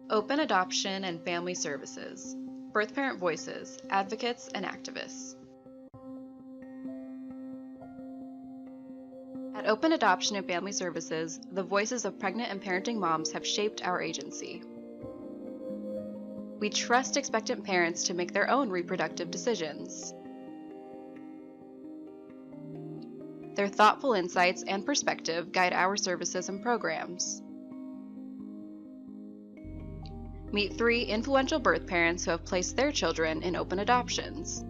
Open Adoption and Family Services, Birth Parent Voices, Advocates, and Activists. At Open Adoption and Family Services, the voices of pregnant and parenting moms have shaped our agency. We trust expectant parents to make their own reproductive decisions. Their thoughtful insights and perspective guide our services and programs. Meet 3 influential birth parents who have placed their children in open adoptions.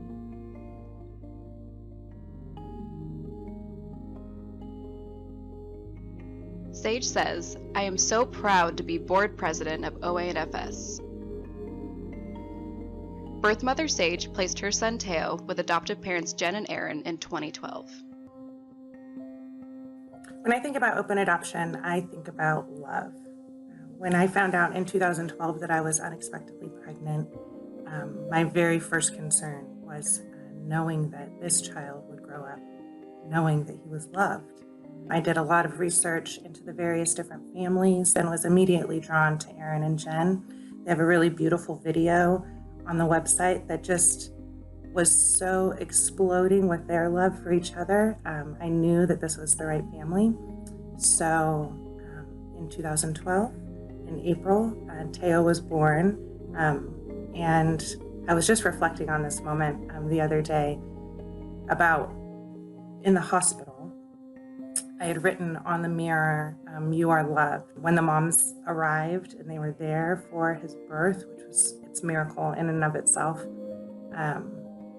Sage says, "I am so proud to be board president of OA&FS. Birth mother Sage placed her son Teo with adoptive parents Jen and Aaron in 2012. When I think about open adoption, I think about love. When I found out in 2012 that I was unexpectedly pregnant, my very first concern was knowing that this child would grow up knowing that he was loved. I did a lot of research into the various different families and was immediately drawn to Aaron and Jen. They have a really beautiful video on the website that just was so exploding with their love for each other. I knew that this was the right family. So in 2012, in April, Teo was born. And I was just reflecting on this moment the other day about in the hospital. I had written on the mirror, "You are loved." When the moms arrived and they were there for his birth, which was its miracle in and of itself,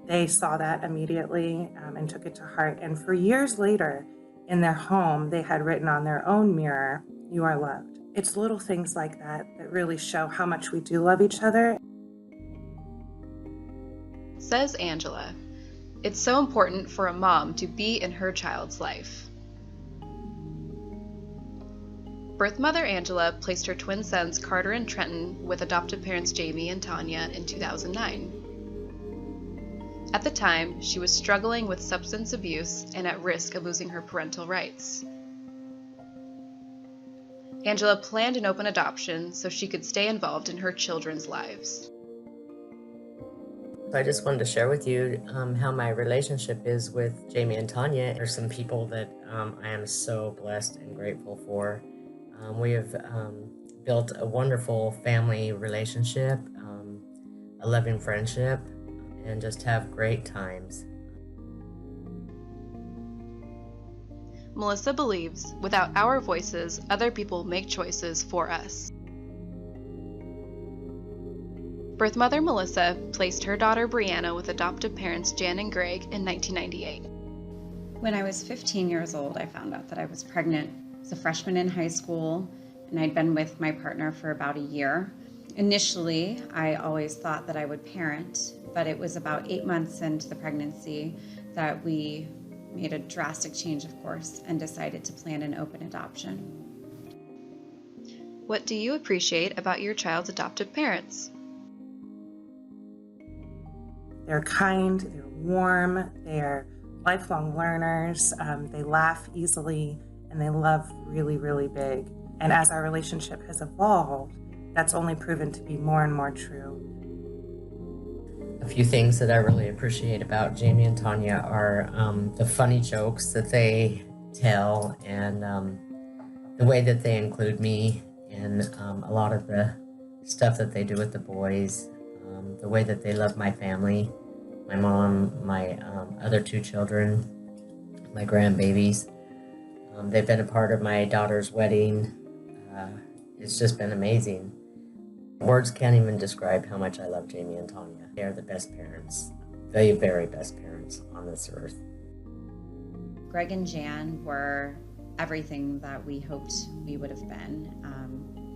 they saw that immediately and took it to heart. And for years later, in their home, they had written on their own mirror, "You are loved." It's little things like that that really show how much we do love each other. Says Angela, "It's so important for a mom to be in her child's life." Birth mother Angela placed her twin sons Carter and Trenton with adoptive parents Jamie and Tanya in 2009. At the time, she was struggling with substance abuse and at risk of losing her parental rights. Angela planned an open adoption so she could stay involved in her children's lives. I just wanted to share with you how my relationship is with Jamie and Tanya. There's some people that I am so blessed and grateful for. We have built a wonderful family relationship, a loving friendship, and just have great times. Melissa believes, without our voices, other people make choices for us. Birth mother Melissa placed her daughter Brianna with adoptive parents Jan and Greg in 1998. When I was 15 years old, I found out that I was pregnant. I was a freshman in high school, and I'd been with my partner for about a year. Initially, I always thought that I would parent, but it was about 8 months into the pregnancy that we made a drastic change of course and decided to plan an open adoption. What do you appreciate about your child's adoptive parents? They're kind, they're warm, they're lifelong learners, they laugh easily, and they love really, really big. And as our relationship has evolved, that's only proven to be more and more true. A few things that I really appreciate about Jamie and Tanya are the funny jokes that they tell and the way that they include me in a lot of the stuff that they do with the boys, the way that they love my family, my mom, my other 2 children, my grandbabies. They've been a part of my daughter's wedding. It's just been amazing. Words can't even describe how much I love Jamie and Tanya. They are the best parents, the very best parents on this earth. Greg and Jan were everything that we hoped we would have been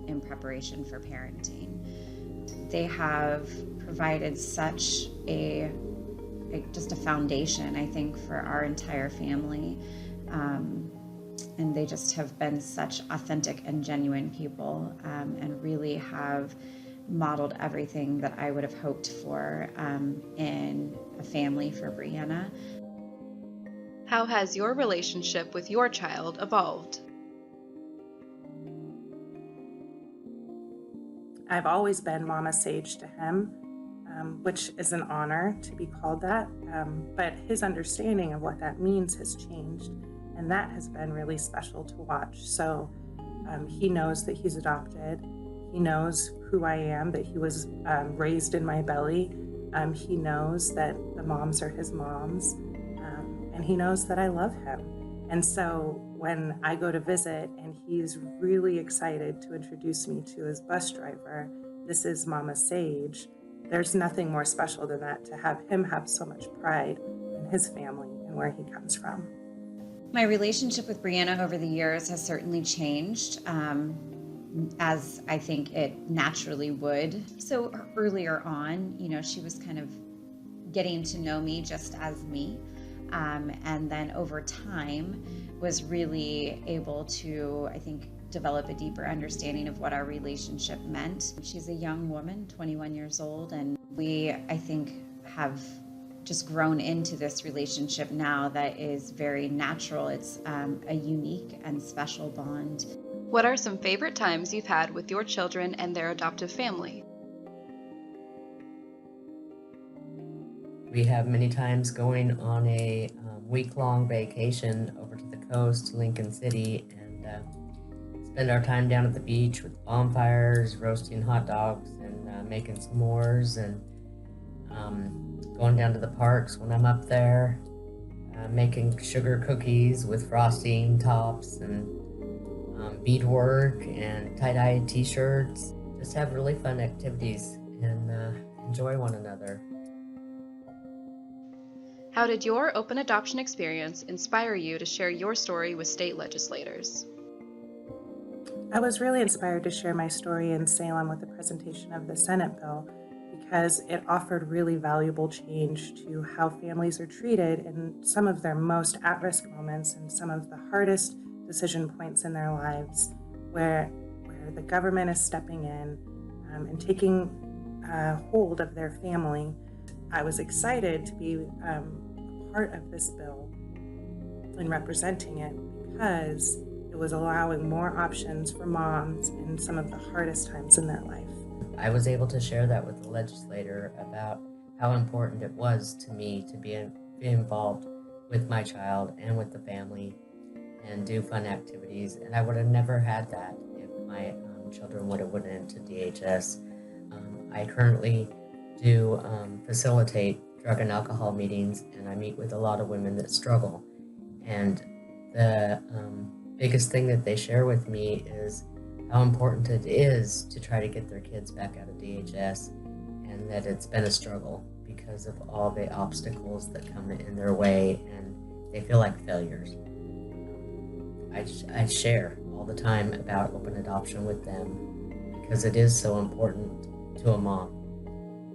in preparation for parenting. They have provided such just a foundation, I think, for our entire family. And they just have been such authentic and genuine people and really have modeled everything that I would have hoped for in a family for Brianna. How has your relationship with your child evolved? I've always been Mama Sage to him, which is an honor to be called that. But his understanding of what that means has changed, and that has been really special to watch. So he knows that he's adopted. He knows who I am, that he was raised in my belly. He knows that the moms are his moms, and he knows that I love him. And so when I go to visit and he's really excited to introduce me to his bus driver, this is Mama Sage, there's nothing more special than that, to have him have so much pride in his family and where he comes from. My relationship with Brianna over the years has certainly changed, as I think it naturally would. So earlier on, she was kind of getting to know me just as me. And then over time was really able to, I think, develop a deeper understanding of what our relationship meant. She's a young woman, 21 years old, and we, I think, have just grown into this relationship now that is very natural. It's a unique and special bond. What are some favorite times you've had with your children and their adoptive family? We have many times going on a week-long vacation over to the coast, Lincoln City, and spend our time down at the beach with bonfires, roasting hot dogs, and making s'mores, and going down to the parks when I'm up there, making sugar cookies with frosting tops, and beadwork and tie-dye t-shirts. Just have really fun activities and enjoy one another. How did your open adoption experience inspire you to share your story with state legislators? I was really inspired to share my story in Salem with the presentation of the Senate bill, because it offered really valuable change to how families are treated in some of their most at-risk moments and some of the hardest decision points in their lives, where the government is stepping in and taking hold of their family. I was excited to be a part of this bill and representing it, because it was allowing more options for moms in some of the hardest times in their life. I was able to share that with the legislator about how important it was to me to be involved with my child and with the family and do fun activities. And I would have never had that if my children would have went into DHS. I currently do facilitate drug and alcohol meetings, and I meet with a lot of women that struggle. And the biggest thing that they share with me is how important it is to try to get their kids back out of DHS, and that it's been a struggle because of all the obstacles that come in their way, and they feel like failures. I share all the time about open adoption with them because it is so important to a mom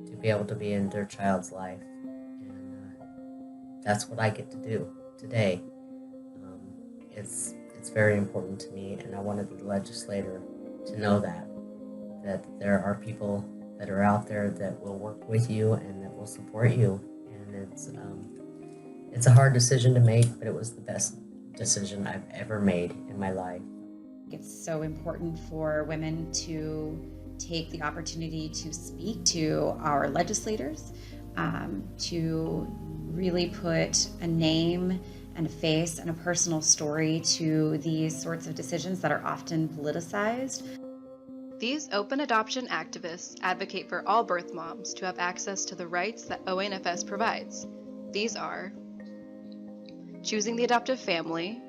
to be able to be in their child's life, and that's what I get to do today. It's very important to me, and I wanted the legislator to know that there are people that are out there that will work with you and that will support you. And it's a hard decision to make, but it was the best decision I've ever made in my life. It's so important for women to take the opportunity to speak to our legislators, to really put a name and a face and a personal story to these sorts of decisions that are often politicized. These open adoption activists advocate for all birth moms to have access to the rights that OA&FS provides. These are choosing the adoptive family,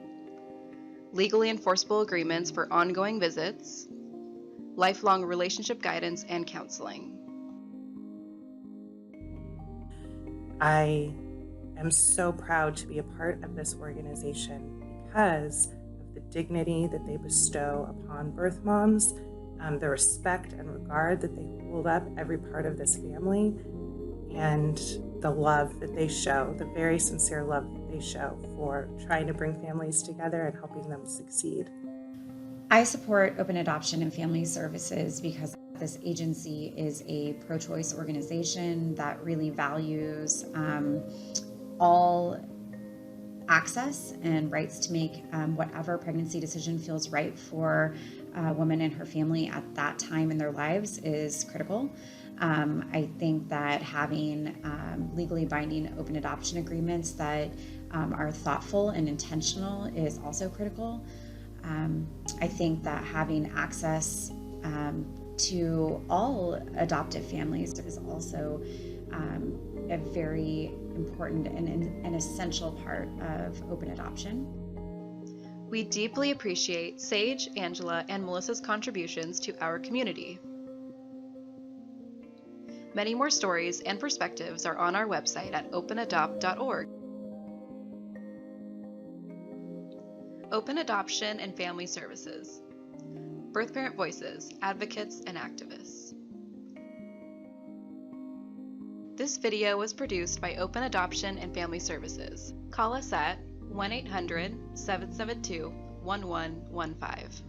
legally enforceable agreements for ongoing visits, lifelong relationship guidance and counseling. I am so proud to be a part of this organization because of the dignity that they bestow upon birth moms, the respect and regard that they hold up every part of this family, and the love that they show, the very sincere love that they show for trying to bring families together and helping them succeed. I support open adoption and family services because this agency is a pro-choice organization that really values all access and rights to make whatever pregnancy decision feels right for a woman and her family at that time in their lives is critical. I think that having legally binding open adoption agreements that are thoughtful and intentional is also critical. I think that having access to all adoptive families is also a very important and an essential part of open adoption. We deeply appreciate Sage, Angela, and Melissa's contributions to our community. Many more stories and perspectives are on our website at openadopt.org. Open Adoption and Family Services. Birth Parent Voices, Advocates, and Activists. This video was produced by Open Adoption and Family Services. Call us at 1-800-772-1115.